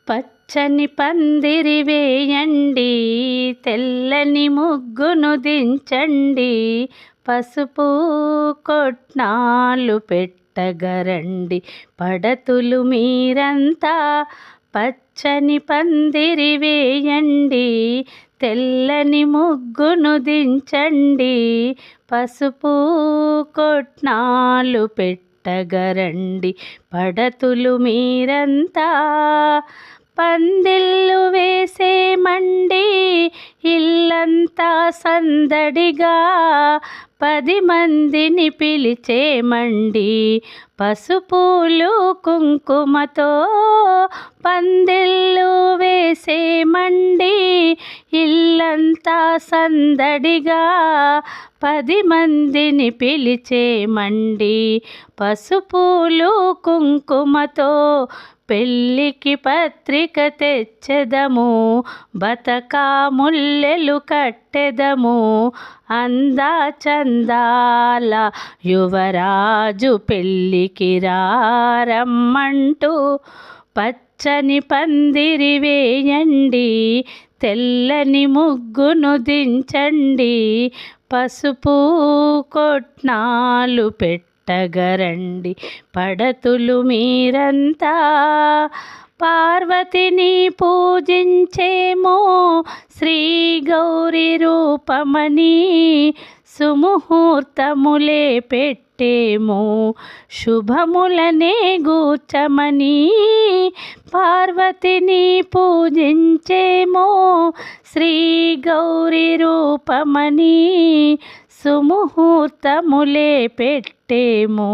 పచ్చని పందిరి వేయండి, తెల్లని ముగ్గును దించండి, పసుపు కొట్నాలు పెట్టగరండి, పడతులు మీరంతా. పచ్చని పందిరి వేయండి, తెల్లని ముగ్గును దించండి, పసుపు కొట్నాలు పెట్టగరండి, పడతులు మీరంతా. పందిళ్ళు వేసేమండి, ఇల్లంతా సందడిగా, 10 మందిని పిలిచేమండి, పసుపులు కుంకుమతో. పందిళ్ళు వేసేమండి, ఇల్లంతా సందడిగా, 10 మందిని పిలిచేమండి, పసుపులు కుంకుమతో. పెళ్ళికి పత్రిక తెచ్చెదము, బతకాముల్లెలు కట్టెదము, అందా చందాల యువరాజు పెళ్ళికి రారమ్మంటూ. పచ్చని పందిరి వేయండి, తెల్లని ముగ్గును దించండి, పసుపు కొట్నాలు పెట్టగరండి, పడతులు మీరంతా. పార్వతిని పూజించేమో శ్రీ గౌరి రూపమని, సుముహూర్తములే పెట్టేమో శుభములనే గూర్చమని. పార్వతిని పూజించేమో శ్రీ గౌరి రూపమని, సుముహూర్తములే పెట్టేమో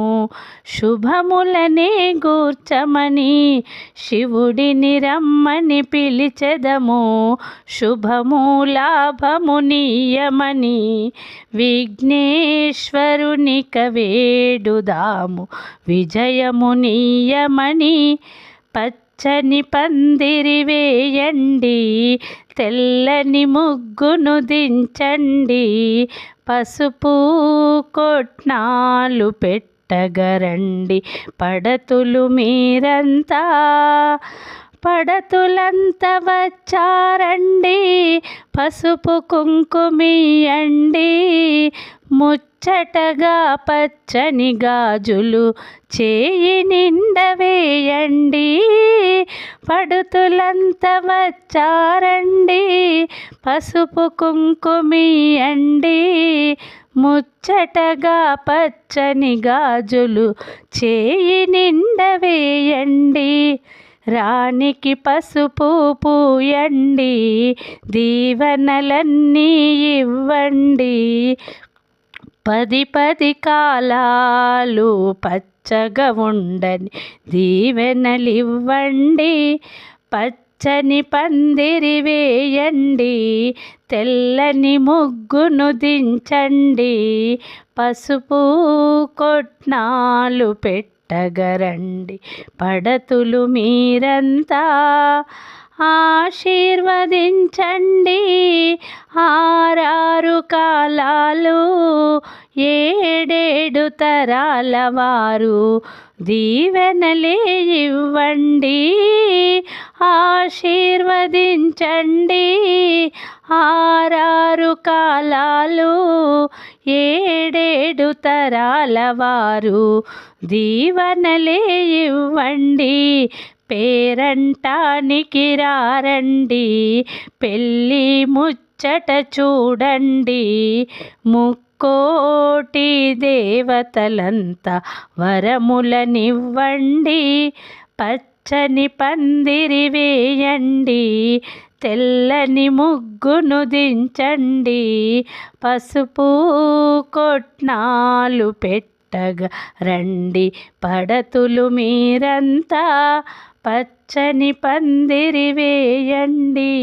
శుభములనే గూర్చమని. శివుడిని రమ్మని పిలిచెదము, శుభము లాభము నీయమని, విఘ్నేశ్వరునిక వేడుదాము, విజయము నీయమని. పచ్చని పందిరి వేయండి, తెల్లని ముగ్గును దించండి, పసుపు కొట్నాలు పెట్టగరండి, పడతులు మీరంతా. పడతులంతా వచ్చారండి, పసుపు కుంకుమియండి, ముచ్చటగా పచ్చని గాజులు చేయి నిండవేయండి. పడతులంతా వచ్చారండి, పసుపు కుంకుమియండి, ముచ్చటగా పచ్చని గాజులు చేయి నిండవేయండి. రాణికి పసుపు పూయండి, దీవెనలన్నీ ఇవ్వండి, 10 కాలాలు పచ్చగా ఉండని దీవెనలివ్వండి. పచ్చని పందిరి వేయండి, తెల్లని ముగ్గును దించండి, పసుపు కొట్నాలు పెట్టగరండి, పడతులు మీరంతా. ఆశీర్వదించండి 6 కాలాలు, 7 తరాల వారు దీవెనలే ఇవ్వండి. ఆశీర్వదించండి 6 కాలాలు, 7 తరాల వారు దీవెనలే ఇవ్వండి. పేరంటానికి రారండి, పెళ్ళి ముచ్చట చూడండి, ముక్కోటి దేవతలంతా వరములనివ్వండి. పచ్చని పందిరి వేయండి, తెల్లని ముగ్గును దించండి, పసుపు కొట్నాలు పెట్టగరండి, పడతులు మీరంతా. పచ్చని పందిరి వేయండి.